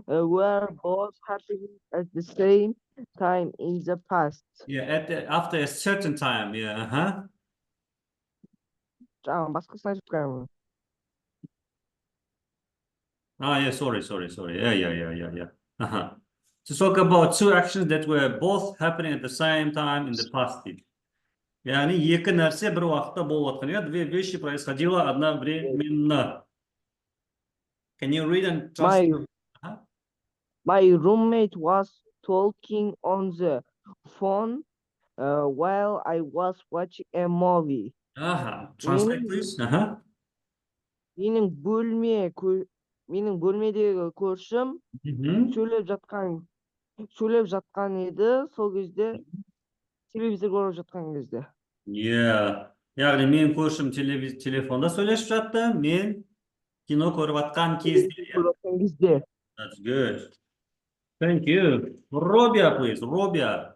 were both happening at the same time in the past. Yeah, after a certain time. Yeah, жаңағы басқасын айтып тұрмын. yeah, sorry. Yeah. To talk about two actions that were both happening at the same time in the past. яғни екі нәрсе бір уақытта болып жатқан. Две вещи происходило одновременно. Can you read and translate? My roommate was talking on the phone while I was watching a movie. Translate, please. Менің бөлмедегі көршім сөйлеп жатқан еді, сол кезде телевизор көріп жатқан кезде. Yeah. Яғни мен көршім телефонда сөйлесіп жатты, мен кино көріп жатқан кезде. That's good. Thank you. Robia, please. Robia.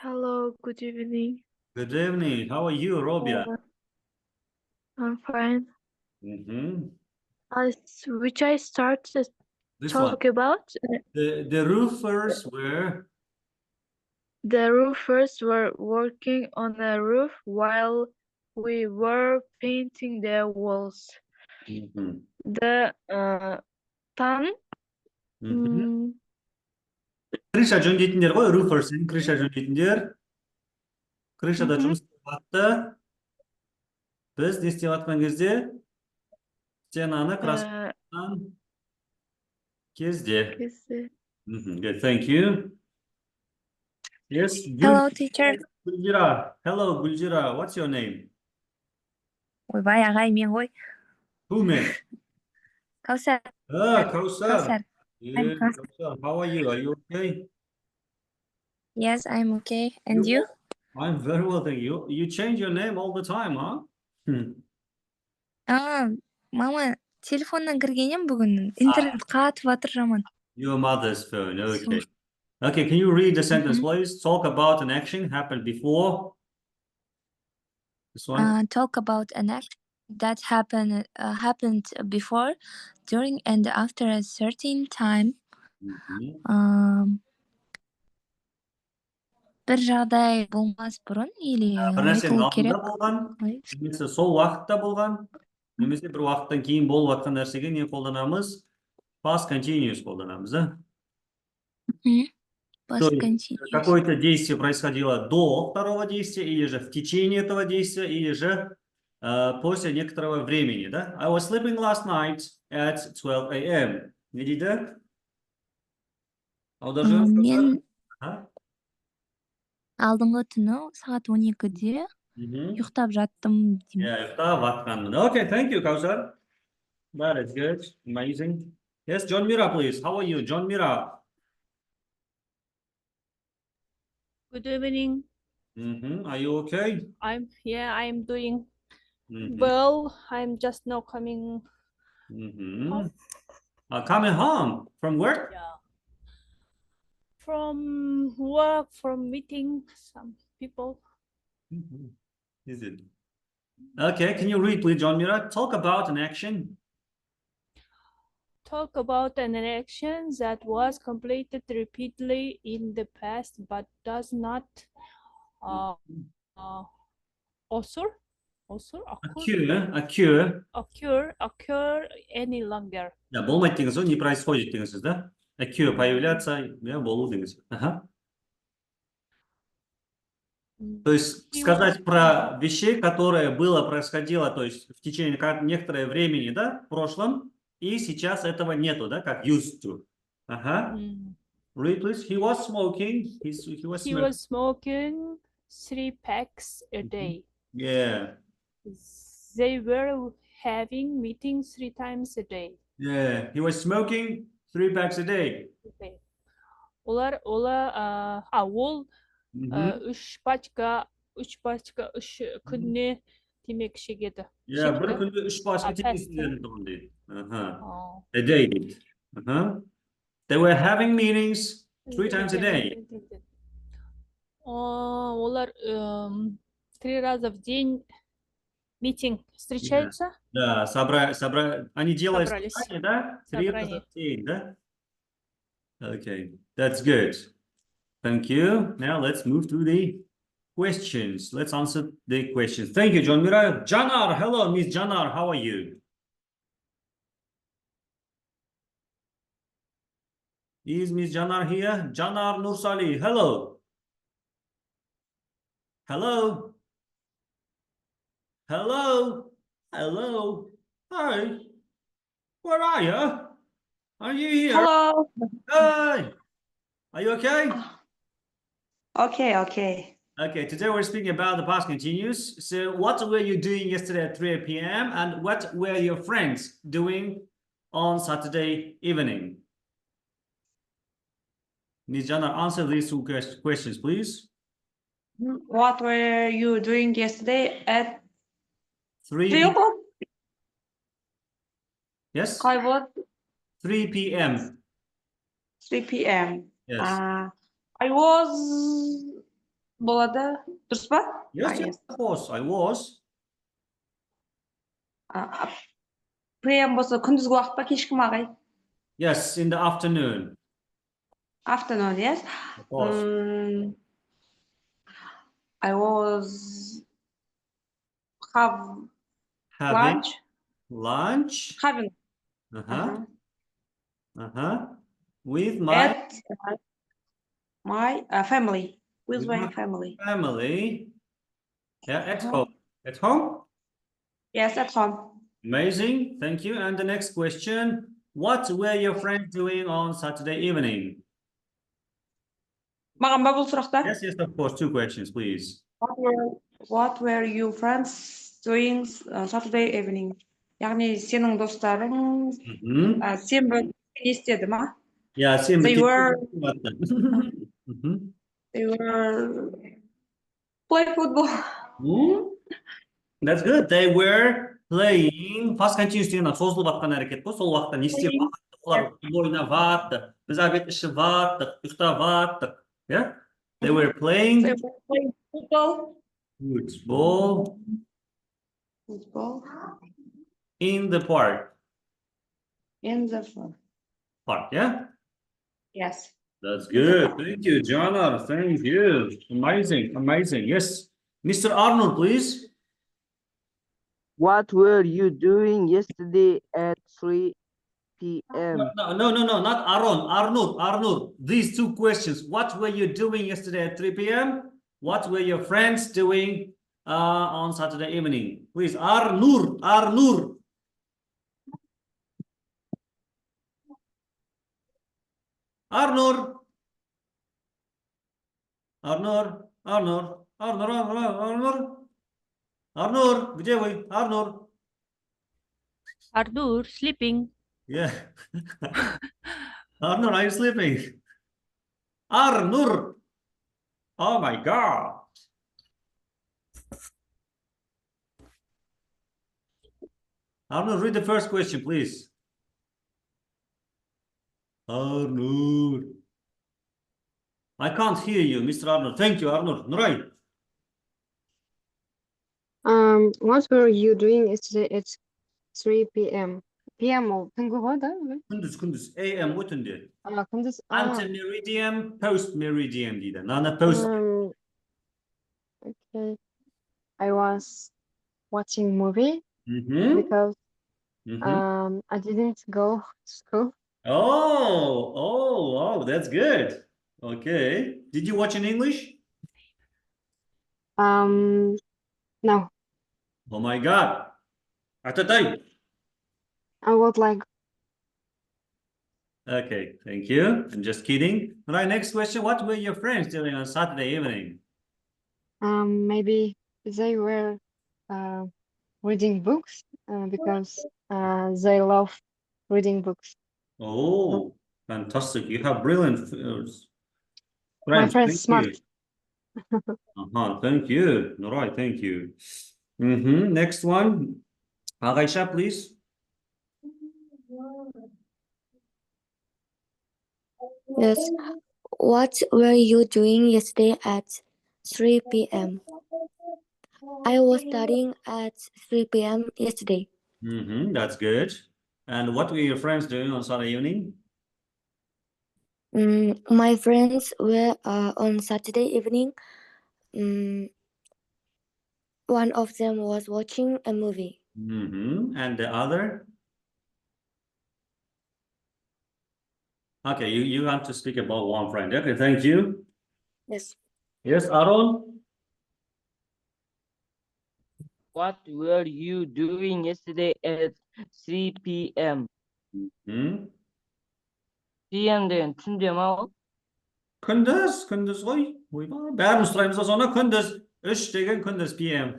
Hello, good evening. Good evening. How are you, Robia? I'm fine. Which I started This talk one. about. The roofers were. The roofers were working on a roof while we were painting the walls. The Крыша жөндейтіндер ғой, roofers, крыша жөндейтіндер. Крышада жұмыс істеп жатты. Біз не істеп жатқан кезде стенаны красотан кезде. Good, thank you. Yes. Hello, teacher. Gulzira. Hello, Gulzira. What's your name? Ойбай, ағай, мен ғой. Who, man? Kausar. Kausar. Yeah, Kausar. How are you? Are you okay? Yes, I'm okay. And you? I'm very well, thank you. You change your name all the time, huh? Мама, телефоннан кіргенем бүгін. Интернет қатып жатыр жаман. Your mother's phone, okay. Okay, can you read the sentence, please? Talk about an action happened before. This one. Talk about an action that happened before, during, and after a certain time. Bir жағдай болмас бұрын, или айтылу керек. Немесе сол уақытта болған, немесе бір уақыттан кейін болып жатқан нәрсеге не қолданамыз? Past continuous қолданамыз, да? Какое-то действие происходило до второго действия, или же в течение этого действия, или же после некоторого времени, да? I was sleeping last night at 12 a.m. Не дейді? Мен алдыңғы түні сағат 12-де ұйықтап жаттым. Ұйықтап жатқанмын. Okay, thank you, Kausar. That is good. Amazing. Yes, John Mira, please. How are you, John Mira? Good evening. Are you okay? I'm doing well. I'm just now coming home. Coming home from work? Yeah. From work, from meeting some people. Is it? Okay, can you read, please, John Mira? Talk about an action. Talk about an action that was completed repeatedly in the past but does not occur any longer. Да, болмайды деген сөз, не происходит деген сөз, да? Occur, появляться, болу деген сөз. То есть сказать про вещи, которые происходило, то есть в течение некоторое времени, да, в прошлом, и сейчас этого нету, да, как used to. Read, please. He was smoking. He was smoking 3 packs a day. Yeah. They were having meetings 3 times a day. Yeah. He was smoking 3 packs a day. Okay. Ол 3 пачка 3 күніне темекі шегеді. Yeah, бір күнде 3 пачка темекі шегеді дейді. A day дейді. They were having meetings 3 times a day. Олар 3 раза в день Meeting. Встречаются? Да, они делают Собрались. собрание, да? 3 раза Собрание. в день, да? Okay, that's good. Thank you. Now let's move to the questions. Let's answer the questions. Thank you, John Mira. Janar, hello, Miss Janar, how are you? Is Miss Janar here? Janar Nursali, hello. Hello. Hello. Hello. Hi. Where are you? Are you here? Hello. Hi. Are you okay? Okay, okay. Okay, today we're speaking about the past continuous. So what were you doing yesterday at 3 p.m. and what were your friends doing on Saturday evening? Ms. Jana, answer these two questions, please. What were you doing yesterday at 3 3 p.m. o'clock? Yes? What? 3 p.m. 3 p.m. Yes. I was... Болады, дұрыс па? Yes, yes, of course, I was. PM болса күндізгі уақыт па, кешкі ма, ағай? Yes, in the afternoon. Afternoon, yes. Of course. I was Having lunch. having With my at my family. With my family. family. Yeah, at home. At home? Yes, at home. Amazing, thank you. And the next question, what were your friends doing on Saturday evening? Маған ба бұл сұрақтар? Yes, yes, of course, 2 questions, please. What were you friends doing Saturday evening? Яғни сенің достарың сенбі не істеді ма? Yeah, They were play football. That's good. They were playing. Past continuous деген созылып жатқан әрекет қой. Сол уақытта не істеп жатты? Олар ойнап жатты. Біз обед ішіп жаттық, ұйықтап жаттық. Yeah? They were playing Football. Football in the park. In the Park, yeah? Yes. That's good. Thank you, Jana. Thank you. Amazing, amazing. Yes. Mr. Arnold, please. What were you doing yesterday at 3 p.m.? No, not Aaron. Arnold. These 2 questions. What were you doing yesterday at 3 p.m.? What were your friends doing on Saturday evening? Please, Arnold. Arnold. Arnold, где вы? Arnold. Arthur, sleeping. Yeah. Arnold, are you sleeping? Arnold. Oh my God. Arnold, read the first question, please. Arnold. I can't hear you, Mr. Arnold. Thank you, Arnold. Right. What were you doing yesterday at 3 p.m.? PM ол түнгі ғой, да? Күндіз. AM ғой түнде. Күндіз. Ante-meridian, post-meridian дейді. Наны post. Okay. I was watching movie because I didn't go to school. Oh, that's good. Okay. Did you watch in English? No. Oh my God. Atatai. I would like. Okay, thank you. I'm just kidding. All right, next question. What were your friends doing on Saturday evening? Maybe they were reading books because they love reading books. Oh, fantastic. You have brilliant friends. My friend's smart. Thank you. All right, thank you. Next one. Aisha, please. Yes. What were you doing yesterday at 3 p.m.? I was studying at 3 p.m. yesterday. That's good. And what were your friends doing on Saturday evening? My friends were on Saturday evening. One of them was watching a movie. And the other? Okay, you want to speak about one friend. Okay, thank you. Yes. Yes, Aaron? What were you doing yesterday at 3 p.m.? PM деген түнде ма ол? Күндіз ғой. Ойбай, бәріміз сұраймыз да соны күндіз. 3 деген күндіз PM.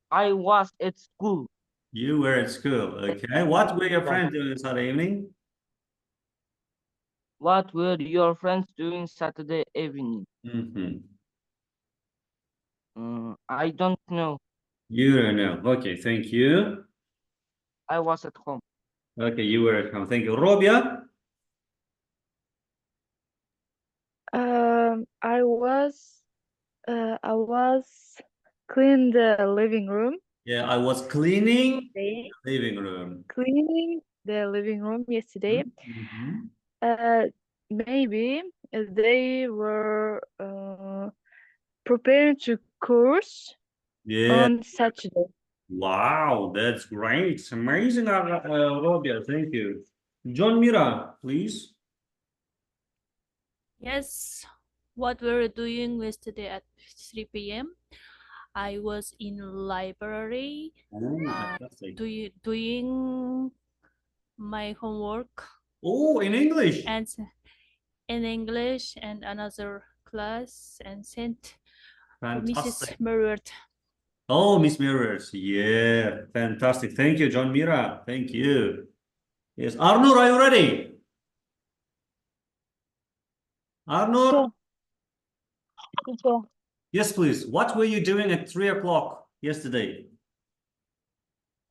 I was at school. You were at school, okay. What were your friends doing Saturday evening? What were your friends doing Saturday evening? I don't know. You don't know. Okay, thank you. I was at home. Okay, you were at home. Thank you. Robia? I was cleaning the living room. Yeah, I was cleaning Yesterday. living room. Cleaning the living room yesterday. Maybe they were preparing to course on Saturday. Wow, that's great. Amazing, Robia. Thank you. John Mira, please. Yes. What were you doing yesterday at 3 p.m.? I was in library doing my homework. Oh, in English. And in English and another class and sent Fantastic. Mrs. Merritt. Oh, Miss Mirrors. Yeah, fantastic. Thank you, John Mira. Thank you. Yes, Arnur, are you ready? Arnur? Teacher, Yes, please. What were you doing at 3 o'clock yesterday?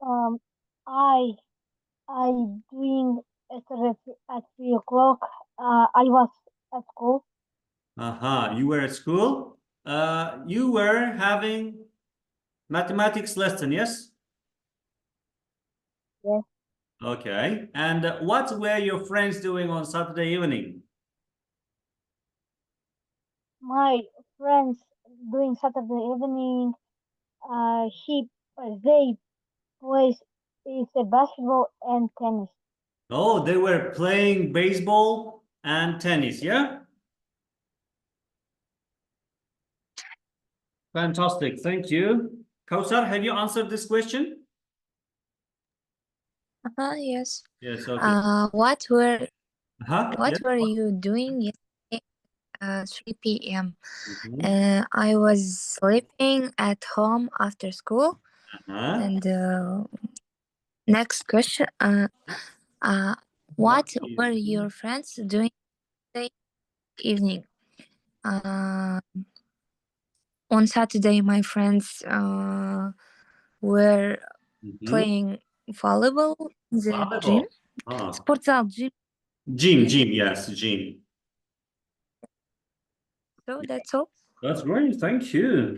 I doing at 3 o'clock. I was at school. You were at school. You were having mathematics lesson, yes? Yes. Okay. And what were your friends doing on Saturday evening? My friends doing Saturday evening. They plays basketball and tennis. Oh, they were playing baseball and tennis, yeah? Fantastic. Thank you. Kausar, have you answered this question? Yes. Yes, okay. What were Yes. you doing yesterday at 3 p.m.? I was sleeping at home after school. And next question. What were your friends doing this evening? On Saturday, my friends were playing volleyball in the gym. Sportzal gym. Gym, yes, gym. So that's all. That's great. Thank you.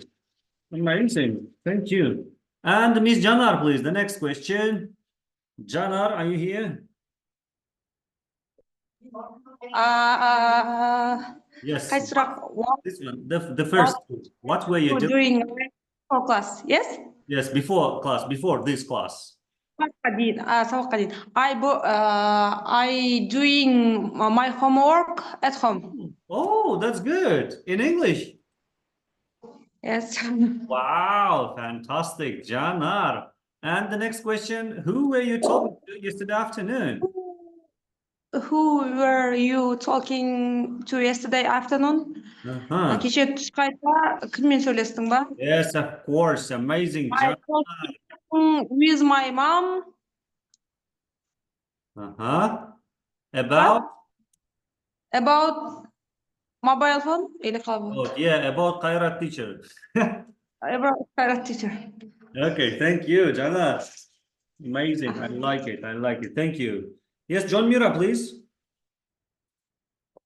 Amazing. Thank you. And Miss Janar, please, the next question. Janar, are you here? Yes. This one, the first. What were you doing for class? Yes. Yes, before class, before this class. I doing my homework at home. Oh, that's good. In English. Yes. Wow, fantastic, Janar. And the next question, who were you talking to yesterday afternoon? Who were you talking to yesterday afternoon? Кеше түскі айтта кіммен сөйлестің ба? Yes, of course. Amazing, Janar. With my mom. About mobile phone? Oh, yeah, about Kairat teacher. About Kairat teacher. Okay, thank you, Jana. Amazing. I like it. I like it. Thank you. Yes, John Mira, please. Teacher, Yes, please. What were you doing yesterday afternoon? I was at school.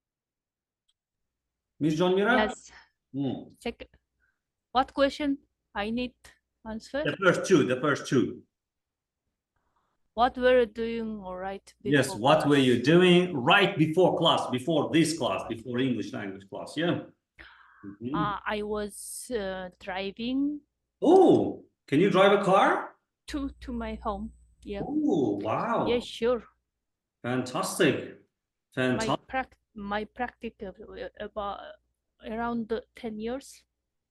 What were you doing yesterday afternoon? I was Miss John Mira? Yes. Hmm. Check. What question I need answer? The first two. What were you doing right before Yes, what were class? you doing right before class, before this class, before English language class, yeah? I was driving Oh, can you drive a car? to my home. Yeah. Oh, wow. Yeah, sure. Fantastic. My practice about around 10 years.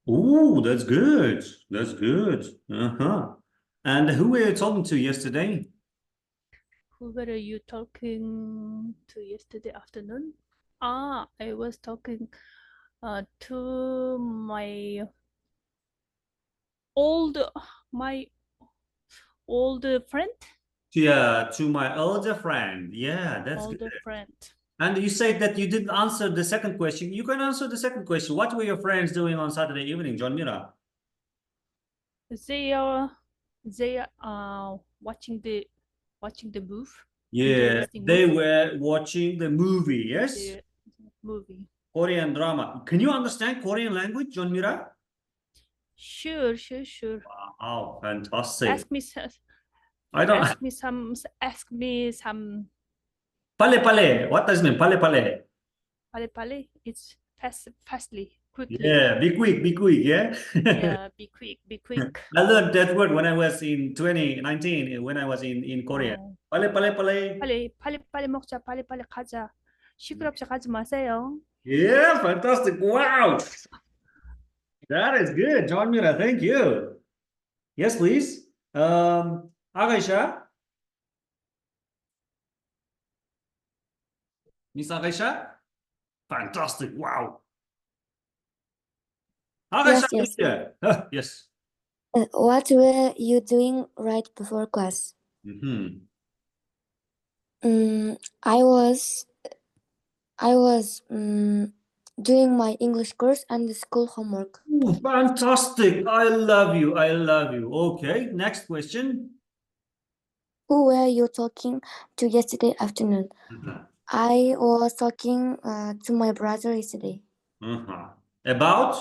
Oh, that's good. That's good. Uh-huh. And who were you talking to yesterday? Who were you talking to yesterday afternoon? I was talking to my old friend. Yeah, to my older friend. Yeah, that's Older good. friend. And you said that you didn't answer the second question. You can answer the second question. What were your friends doing on Saturday evening, John Mira? They are watching the movie. Yeah, Interesting they movie. were watching the movie, yes? The movie. Korean drama. Can you understand Korean language, John Mira? Sure. Wow, fantastic. Ask me some. Pale pale. What does it mean? Pale pale. Pale. It's fastly, quickly. Yeah, be quick, yeah? Yeah, be quick. I learned that word when I was in 2019, when I was in Korea. Pale pale pale. 빨리 먹자. 빨리 가자. 시끄럽지 가지 마세요. Yeah, fantastic. Wow. That is good, John Mira. Thank you. Yes, please. Aisha. Miss Aisha. Fantastic. Wow. Aisha. Yes. Yes. What were you doing right before class? I was doing my English course and the school homework. Ooh, fantastic. I love you. Okay, next question. Who were you talking to yesterday afternoon? I was talking to my brother yesterday. About?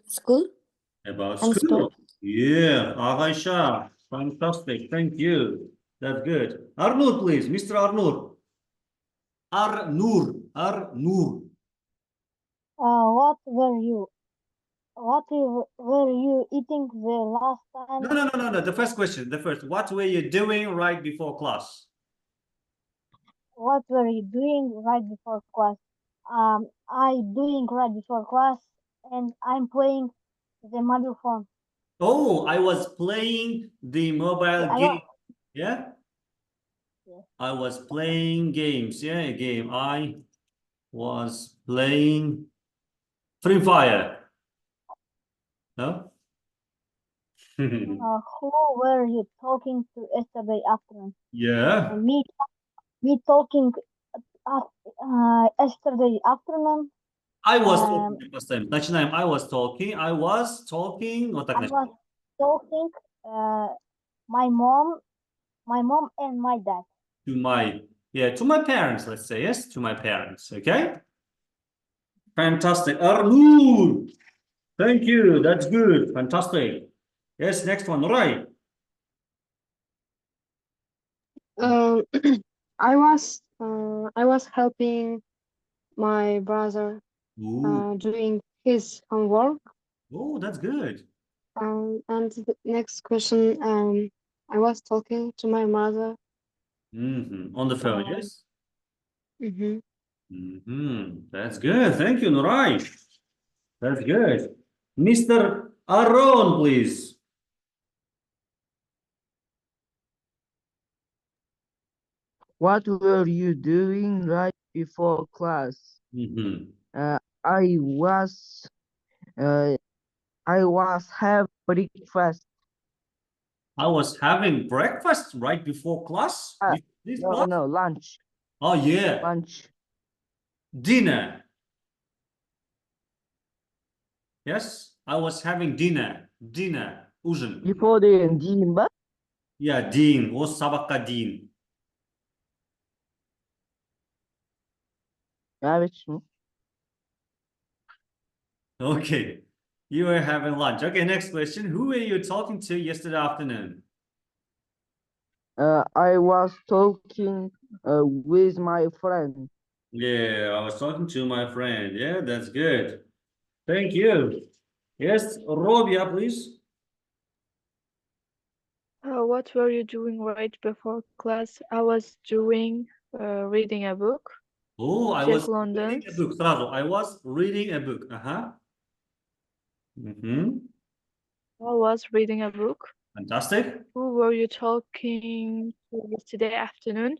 School. About And school. sport. Yeah, Aisha. Fantastic. Thank you. That's good. Arnold, please. Mr. Arnold. Arnour. What were you eating the last time? No. The first question. What were you doing right before class? What were you doing right before class? I doing right before class, and I'm playing the mobile phone. Oh, I was playing the mobile game. Yeah? Yes. I was playing games. Yeah, a game. I was playing Free Fire. No? Who were you talking to yesterday afternoon? Yeah. Me talking yesterday afternoon. I was talking first time. Начинаем. I was talking. Вот так I was talking my mom and my dad. to my parents, let's say. Yes, to my parents. Okay. Fantastic. Arnour. Thank you. That's good. Fantastic. Yes, next one. Right. I was helping my brother doing his homework. Oh, that's good. And the next question, I was talking to my mother. On the phone, yes? Mm-hmm. That's good. Thank you, Nurai. That's good. Mr. Aaron, please. What were you doing right before class? I was having breakfast. I was having breakfast right before class. Class? No, lunch. Oh, yeah. Lunch. Dinner. Yes, I was having dinner. Ужин. Before the din, but? Yeah, din. Осы сабаққа дейін. Evet. Okay. You were having lunch. Okay, next question. Who were you talking to yesterday afternoon? I was talking with my friend. Yeah, I was talking to my friend. Yeah, that's good. Thank you. Yes, Robia, please. What were you doing right before class? I was doing reading a book. Oh, I Check was London. reading a book. Сразу. I was reading a book. I was reading a book. Fantastic. Who were you talking to yesterday afternoon?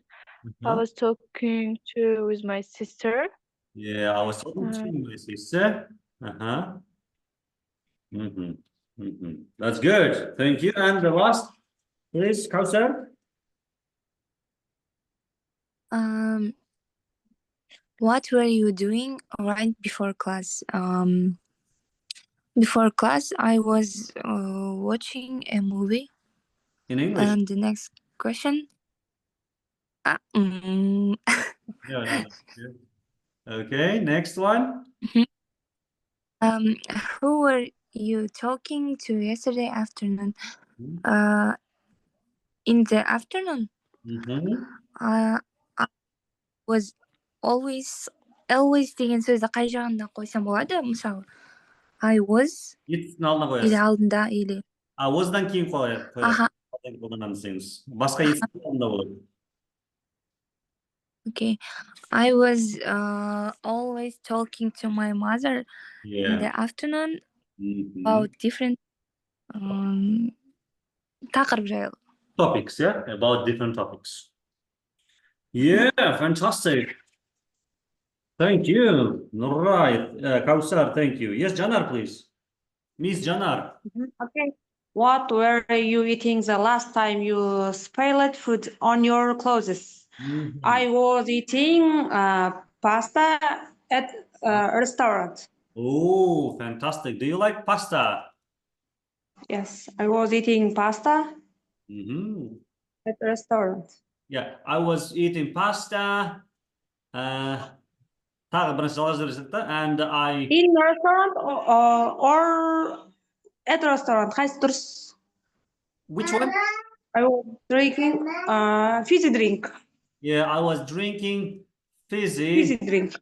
I was talking to with my sister. Yeah, I was talking to my sister. That's good. Thank you. And the last, please, Kausar. What were you doing right before class? Before class, I was watching a movie. In English. And the next question. Yeah, no. Okay, next one. Who were you talking to yesterday afternoon? In the afternoon, I was always деген сөзді қай жағында қойсам болады? Мысалы, I was It's алдына или қоясыз. алдында или Was'дан кейін қоясыз. Аха. Қолданамыз. Басқа есі алдында болады. Okay. I was always talking to my mother in the afternoon about different тақырып жайлы. Topics, yeah? About different topics. Yeah, fantastic. Thank you. Right. Kausar, thank you. Yes, Janar, please. Miss Janar. Okay. What were you eating the last time you spilled food on your clothes? I was eating pasta at a restaurant. Oh, fantastic. Do you like pasta? Yes, I was eating pasta at a restaurant. Yeah, I was eating pasta. Тағы бірінші жалғастырып та, and I... In a restaurant or at a restaurant? Қайсы дұрыс? Which one? I was drinking fizzy drink. Yeah, I was drinking fizzy drink.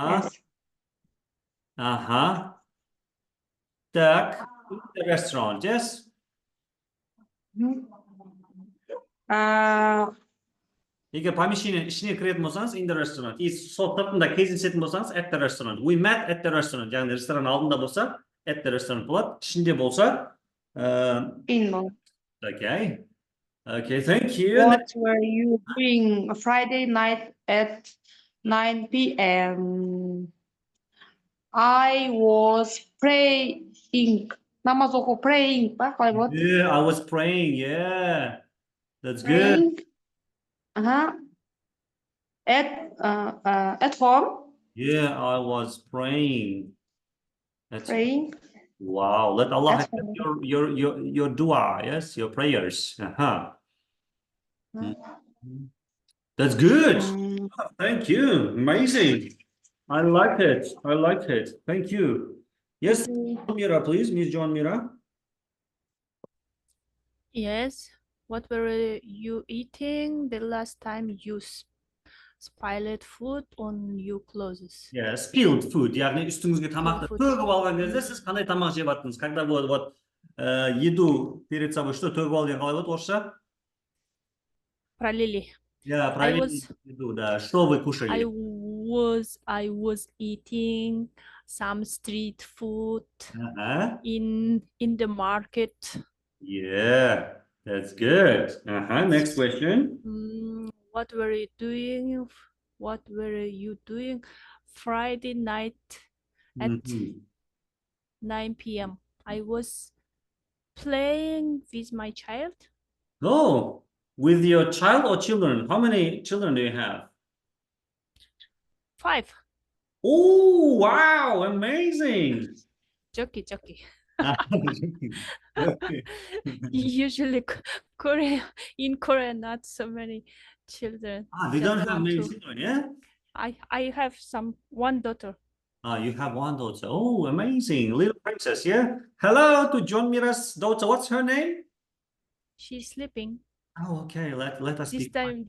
Yes. Так, in the restaurant, yes? Егер помещение ішіне кіретін болсаңыз, in the restaurant. И сол сыртында кездесетін болсаңыз, at the restaurant. We met at the restaurant. Яғни ресторан алдында болса, at the restaurant болады. Ішінде болса, in болады. Okay. Okay, thank you. What were you doing Friday night at 9 p.m.? I was praying. Namaz оқу, praying. Yeah, I was praying. Yeah, that's good. At home. Yeah, I was praying. Praying. Wow, let Allah accept your dua, yes, your prayers. That's good. Thank you. Amazing. I like it. I like it. Thank you. Yes, Mira, please, Miss John Mira. Yes. What were you eating the last time you spilled food on your clothes? Yeah, spilled food. Яғни үстіңізге тамақты төгіп алған кезде сіз қандай тамақ жеп аттыңыз? Когда вот еду перед собой, что төгіп ал деген қалай болады орысша? Пролили. Yeah, пролили еду, да. Что вы кушали? I was eating some street food in the market. Yeah, that's good. Next question. What were you doing? What were you doing Friday night at 9 p.m.? I was playing with my child. Oh, with your child or children? How many children do you have? 5. Oh, wow, amazing. Jockey. Okay. Usually in Korea, not so many children. Ah, they Just don't have many two. children, yeah? I have one daughter. Ah, you have one daughter. Oh, amazing. Little princess, yeah? Hello to John Mira's daughter. What's her name? She's sleeping. Oh, okay. Let us This speak. time,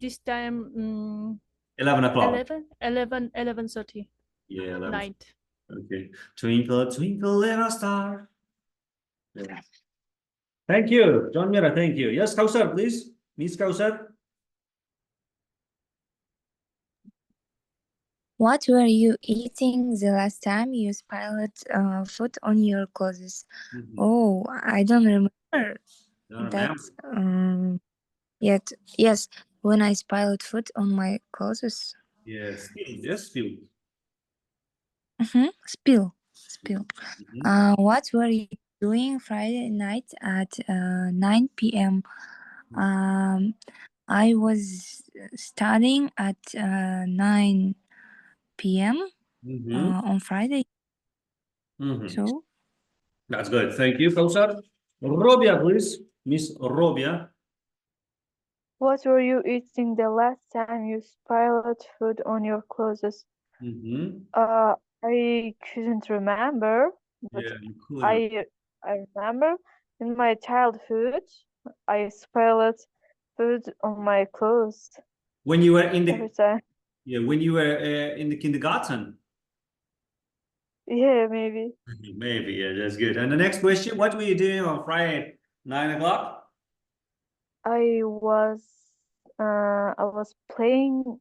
11 o'clock. 11:30 Yeah, 11. night. Okay. Twinkle, twinkle, little star. Yeah. Thank you, John Mira. Thank you. Yes, Kausar, please. Miss Kausar. What were you eating the last time you spilled food on your clothes? Oh, I don't remember Don't that. remember. Yes, when I spilled food on my clothes. Yes, spill. Yes, spill. Spill. Mhm. What were you doing Friday night at 9 p.m.? I was studying at 9 p.m. On Friday. So That's good. Thank you, Kausar. Robia, please. Miss Robia. What were you eating the last time you spilled food on your clothes? I couldn't remember, but Yeah, you could. I remember in my childhood I spilled food on my clothes When you were in every the time. when you were in the kindergarten. Yeah, maybe. Maybe, yeah, that's good. And the next question, what were you doing on Friday, 9 o'clock? I was playing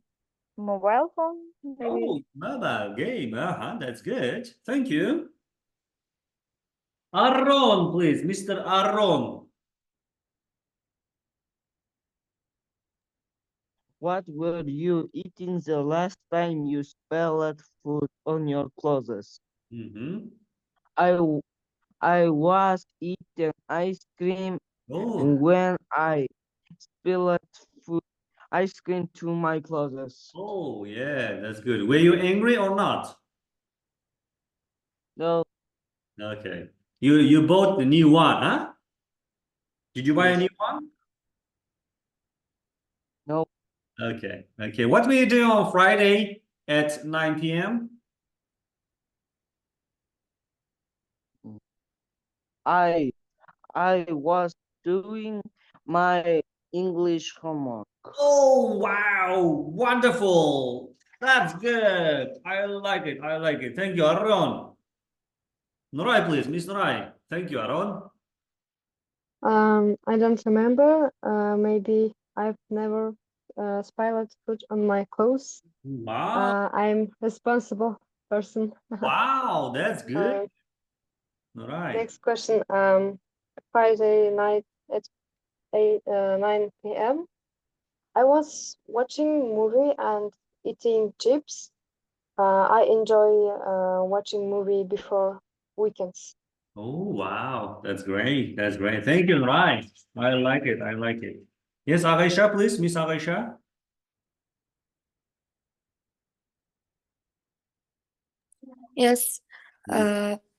mobile phone, maybe. Oh, mobile game. That's good. Thank you. Aaron, please, Mr. Aaron. What were you eating the last time you spilled food on your clothes? I was eating ice cream Oh, when I spilled food ice cream to my clothes. oh, yeah, that's good. Were you angry or not? No, Okay. You bought the new one, huh? Did you buy a yes. new one? No, Okay. Okay. What were you doing on Friday at 9 p.m.? I was doing my English homework. Oh, wow. Wonderful. That's good. I like it. I like it. Thank you, Aaron. Nurai, please. Miss Nurai. Thank you, Aaron. I don't remember. Maybe I've never spilled food on my clothes. Wow. I'm responsible person. Wow. That's good. Nurai. Next question. Friday night at 9 p.m. I was watching movie and eating chips. I enjoy watching movie before weekends. Oh, wow. That's great. That's great. Thank you, Nurai. I like it. I like it. Yes, Aisha, please. Miss Aisha. yes.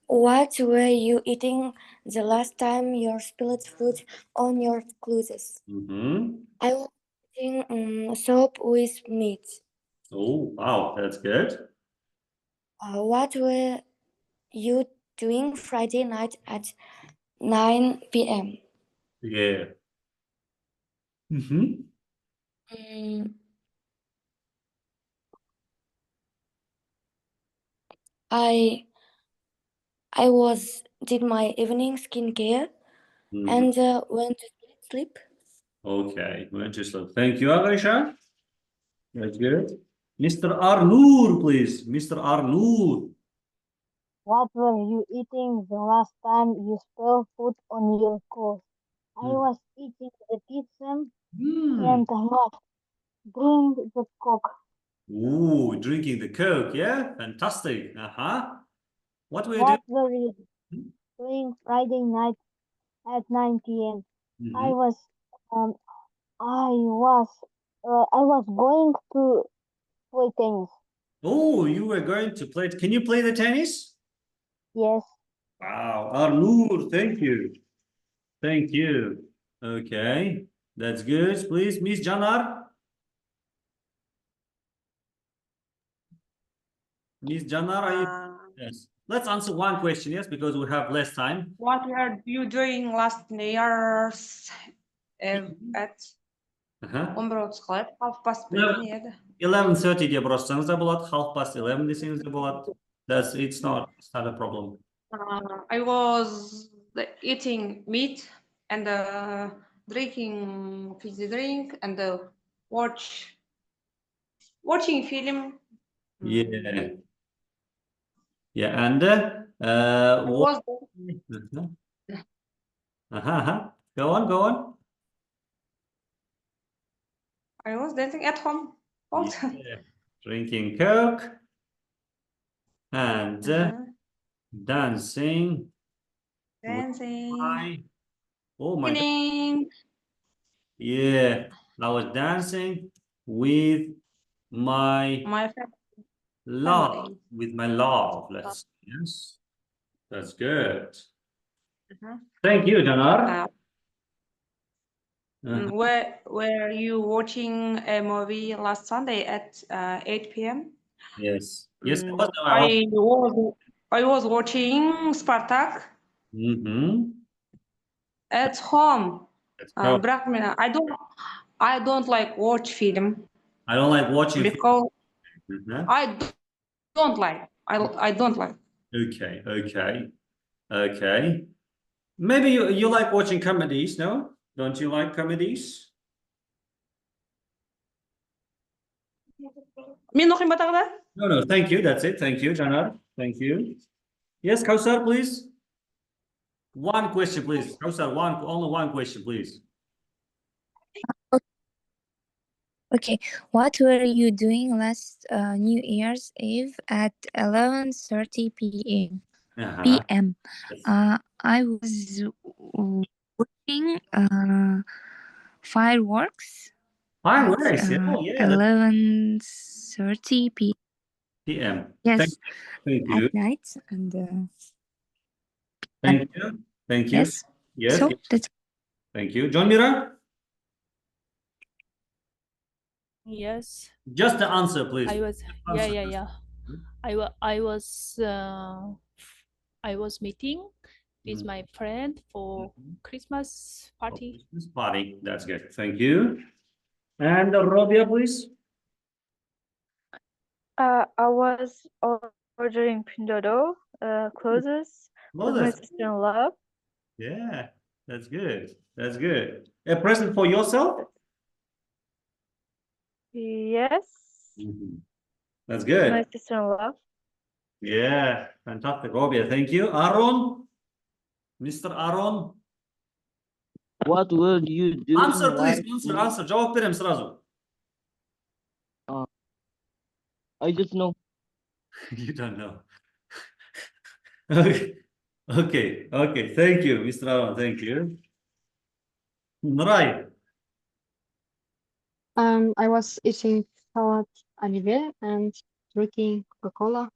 What were you eating the last time you spilled food on your clothes? I was eating soup with meat. Oh, wow. That's good. What were you doing Friday night at 9 p.m.? Yeah. I did my evening skincare and went to sleep. Okay. Went to sleep. Thank you, Aisha. That's good. Mr. Arnoor, please. Mr. Arnoor. What were you eating the last time you spilled food on your clothes? I was eating the pizza and was drinking the Coke. Ooh, drinking the Coke, yeah? Fantastic. What were you What doing? were you doing Friday night at 9 p.m.? I was um I was going to play tennis. Oh, you were going to play. Can you play the tennis? Yes. Wow, Arnoor, thank you. Thank you. Okay, that's good. Please, Miss Janar. Miss Janara, yes. Let's answer one question, yes, because we have less time. What were you doing last year's at 11:30 half past 1 еді. 11:30 деп жазсаңыз да болады, 11:30 десеңіз де болады. It's not a problem. I was eating meat and drinking fizzy drink and watching film. Yeah. Yeah, and Was Go on. I was dancing at home. Yeah. Drinking Coke and dancing. Dancing. Oh my God. Singing. Yeah, I was dancing with my love, with my love. Let's yes, that's good. Thank you, Janar. Were you watching a movie last Sunday at 8 p.m.? Yes. I was watching Spartak at home. бірақ мен I don't like watch film. I don't like watching because I don't like. I don't like. Okay. Maybe you like watching comedies, no? Don't you like comedies? Мен оқимын ба тағы да? No, thank you. That's it. Thank you, Janar. Thank you. Yes, Kausar, please. One question, please. Kausar, only one question, please. Okay, what were you doing last New Year's Eve at 11:30 p.m.? I was watching fireworks. Fireworks, yeah. 11:30 p.m. Yes. Thank you. At night and. Thank you. Yes. So that's. Thank you, John Mira. Yes. Just the answer, please. I was. Yeah. I was meeting with my friend for Christmas party. Christmas party. That's good. Thank you. And Robia, please. I was ordering Pindodo clothes with my sister-in-law. Yeah, that's good. That's good. A present for yourself? Yes. That's good. My sister-in-law. Yeah, fantastic, Robia. Thank you. Aaron, Mr. Aaron. What were you doing? Answer, please. Answer. Жауап берем сразу. I just know. You don't know. Okay. Thank you, Mr. Aaron. Thank you. Nuray. I was eating salad olive and drinking Coca-Cola.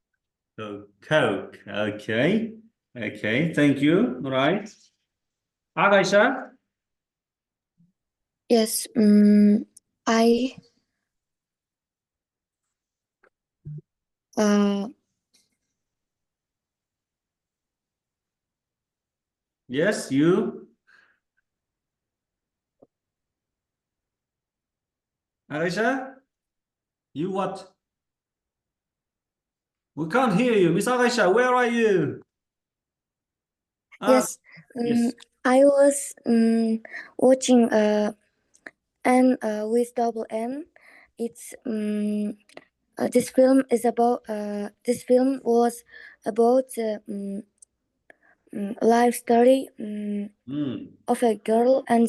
So Coke. Okay. Thank you. Nuray. Aisha. Yes. I. Yes, you. Aisha, you what? We can't hear you. Miss Aisha, where are you? Yes. Yes. I was watching N with double N. It's this film is about this film was about life story of a girl and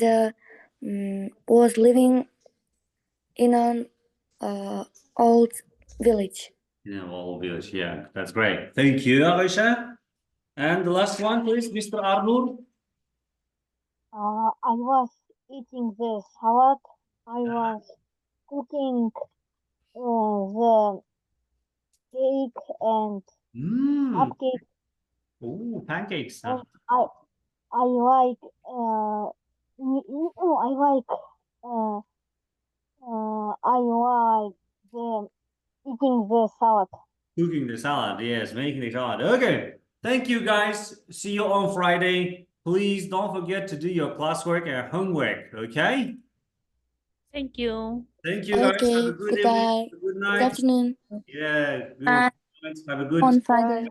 was living in an old village. In an old village, yeah, that's great. Thank you, Aisha. And the last one, please, Mr. Arnold. I was eating the salad. I was cooking the cake and cupcake. Oh, pancakes. I like I like eating the salad. Cooking the salad, yes, making the salad. Okay, thank you guys. See you on Friday. Please don't forget to do your classwork and homework, okay? Thank you. Thank you guys. Have a Okay, good goodbye. evening. Good Good night. afternoon. Yeah, good Bye. night. Have a good On Friday.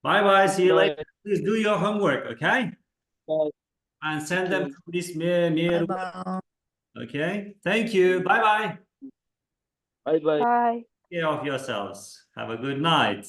bye. See you Bye. later. Please do your homework, okay? Bye. And send them Okay. to this mail. Bye. Okay. Thank you. Bye. Bye bye. Bye. Take care of yourselves. Have a good night.